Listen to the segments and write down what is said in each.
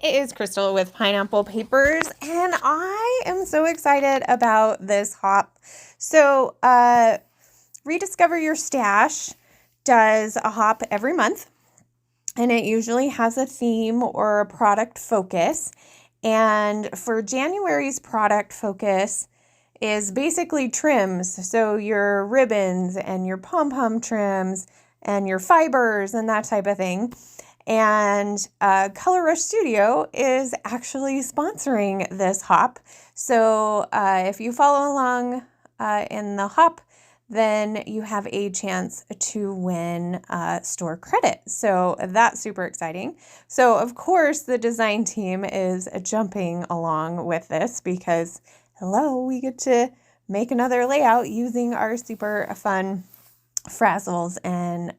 it is Crystal with Pineapple Papers, and I am so excited about this hop. So, Rediscover Your Stash does a hop every month, and it usually has a theme or a product focus. And for January's product focus is basically trims, so your ribbons and your pom-pom trims and your fibers and that type of thing. And Color Rush Studio is actually sponsoring this hop. So if you follow along in the hop, then you have a chance to win store credit. So that's super exciting. So of course the design team is jumping along with this because, hello, we get to make another layout using our super fun frazzles and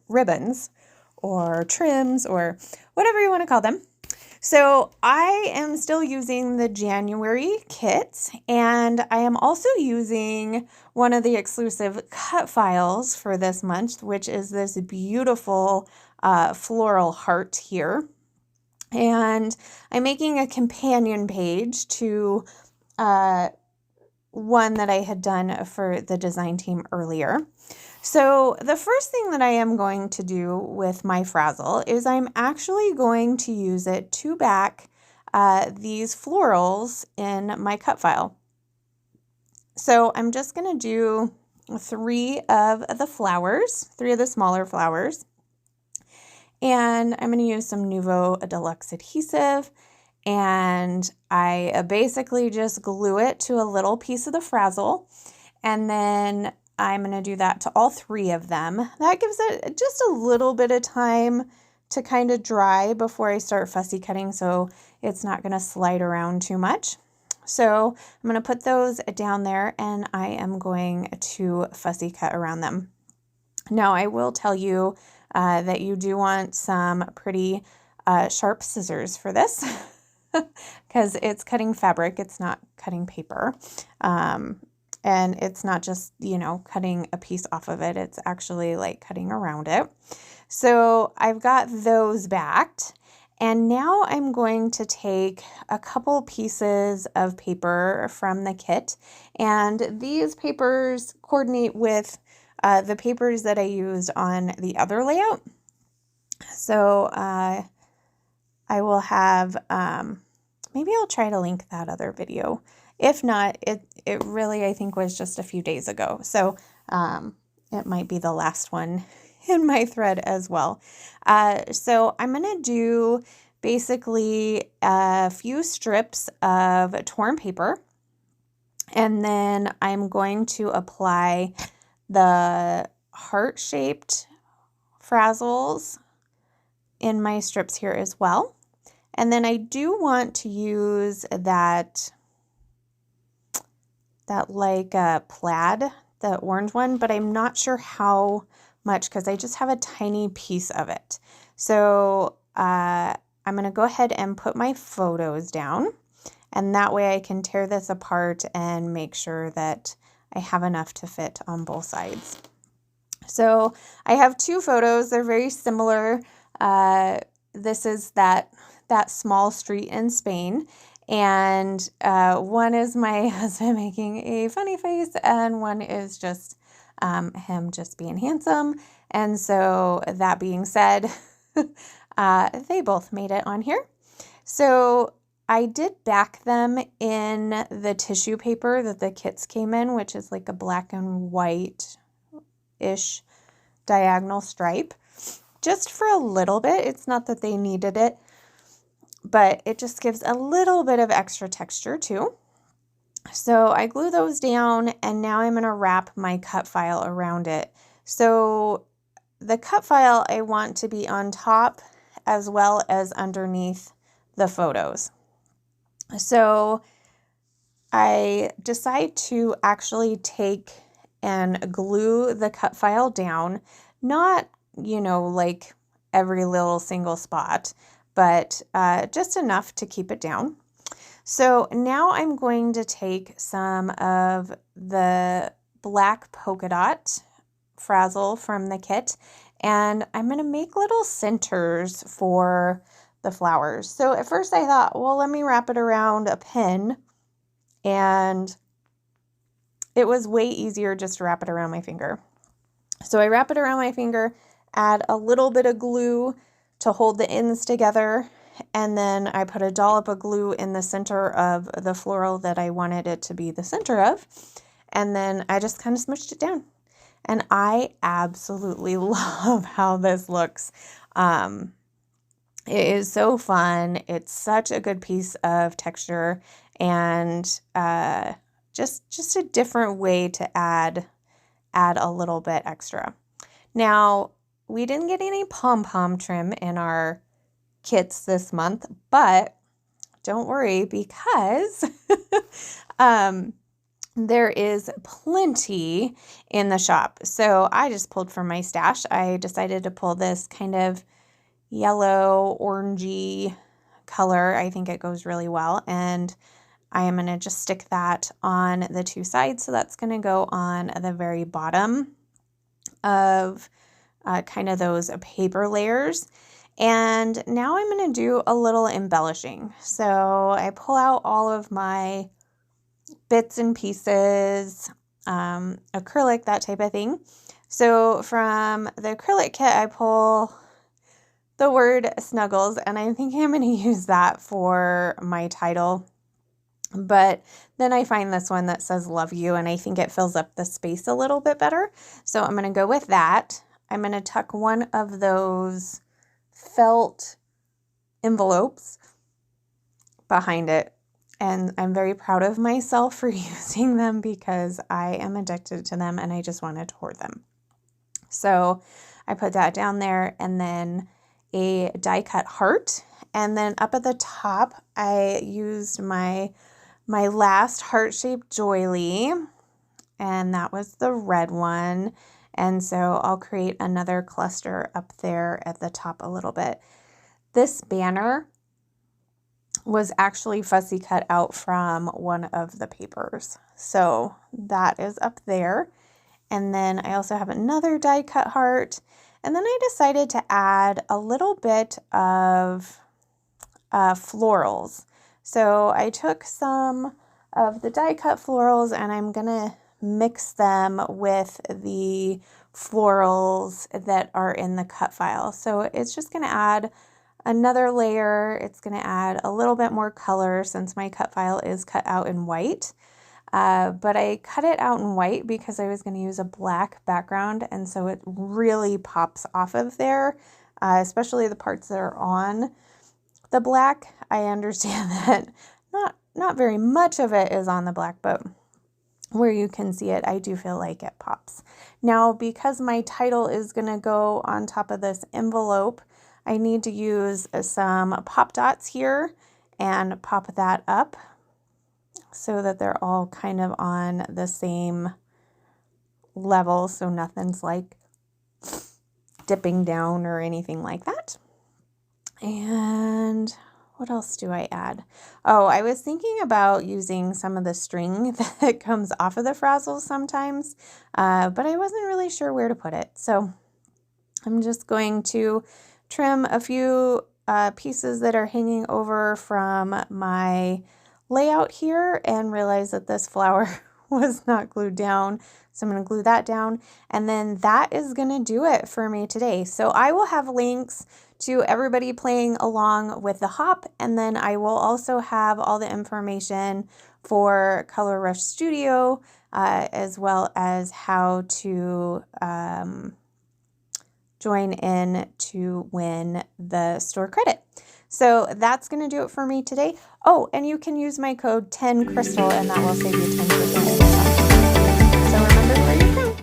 ribbons or trims or whatever you want to call them. So I am still using the January kits, and I am also using one of the exclusive cut files for this month, which is this beautiful floral heart here. And I'm making a companion page to one that I had done for the design team earlier. So the first thing that I am going to do with my frazzle is I'm actually going to use it to back these florals in my cut file. So I'm just going to do three of the smaller flowers. And I'm going to use some Nuvo Deluxe adhesive. And I basically just glue it to a little piece of the frazzle. And then I'm going to do that to all three of them. That gives it just a little bit of time to kind of dry before I start fussy cutting, so it's not going to slide around too much. So I'm going to put those down there, and I am going to fussy cut around them. Now, I will tell you that you do want some pretty sharp scissors for this because it's cutting fabric, it's not cutting paper. And it's not just, cutting a piece off of it. It's actually like cutting around it. So I've got those backed. And now I'm going to take a couple pieces of paper from the kit. And these papers coordinate with the papers that I used on the other layout. So I will have, maybe I'll try to link that other video. If not, it really, I think, was just a few days ago. So it might be the last one in my thread as well. So I'm going to do basically a few strips of torn paper. And then I'm going to apply the heart-shaped frazzles in my strips here as well. And then I do want to use that like plaid, the orange one, but I'm not sure how much because I just have a tiny piece of it. So I'm going to go ahead and put my photos down, and that way I can tear this apart and make sure that I have enough to fit on both sides. So I have two photos. They're very similar. This is that small street in Spain. And one is my husband making a funny face, and one is just him just being handsome. And so that being said, they both made it on here. So I did back them in the tissue paper that the kits came in, which is like a black and white-ish diagonal stripe, just for a little bit. It's not that they needed it, but it just gives a little bit of extra texture too. So I glue those down, and now I'm going to wrap my cut file around it. So the cut file I want to be on top as well as underneath the photos. So I decide to actually take and glue the cut file down, not, like every little single spot, but just enough to keep it down. So now I'm going to take some of the black polka dot frazzle from the kit, and I'm going to make little centers for the flowers. So at first I thought, well, let me wrap it around a pin, and it was way easier just to wrap it around my finger. So I wrap it around my finger, add a little bit of glue to hold the ends together, and then I put a dollop of glue in the center of the floral that I wanted it to be the center of, and then I just kind of smushed it down. And I absolutely love how this looks. It is so fun. It's such a good piece of texture, and just a different way to add a little bit extra. Now, we didn't get any pom-pom trim in our kits this month, but don't worry, because there is plenty in the shop. So I just pulled from my stash. I decided to pull this kind of yellow, orangey color. I think it goes really well. And I am going to just stick that on the two sides. So that's going to go on the very bottom of kind of those paper layers. And now I'm going to do a little embellishing. So I pull out all of my bits and pieces, acrylic, that type of thing. So from the acrylic kit, I pull the word Snuggles, and I think I'm going to use that for my title. But then I find this one that says Love You, and I think it fills up the space a little bit better. So I'm going to go with that. I'm going to tuck one of those felt envelopes behind it. And I'm very proud of myself for using them because I am addicted to them and I just wanted to hoard them. So I put that down there, and then a die cut heart. And then up at the top, I used my last heart-shaped doily, and that was the red one. And so I'll create another cluster up there at the top a little bit. This banner was actually fussy cut out from one of the papers. So that is up there. And then I also have another die cut heart. And then I decided to add a little bit of florals. So I took some of the die cut florals and I'm going to mix them with the florals that are in the cut file. So it's just going to add another layer. It's going to add a little bit more color since my cut file is cut out in white. But I cut it out in white because I was going to use a black background, and so it really pops off of there, especially the parts that are on the black. I understand that not very much of it is on the black, but where you can see it, I do feel like it pops. Now, because my title is going to go on top of this envelope, I need to use some pop dots here and pop that up so that they're all kind of on the same level, so nothing's like dipping down or anything like that. And what else do I add? Oh, I was thinking about using some of the string that comes off of the frazzles sometimes, but I wasn't really sure where to put it. So I'm just going to trim a few pieces that are hanging over from my layout here and realize that this flower was not glued down. So I'm going to glue that down, and then that is going to do it for me today. So I will have links to everybody playing along with the hop, and then I will also have all the information for Color Rush Studio, as well as how to join in to win the store credit. So that's going to do it for me today. Oh, and you can use my code 10crystal and that will save you 10%.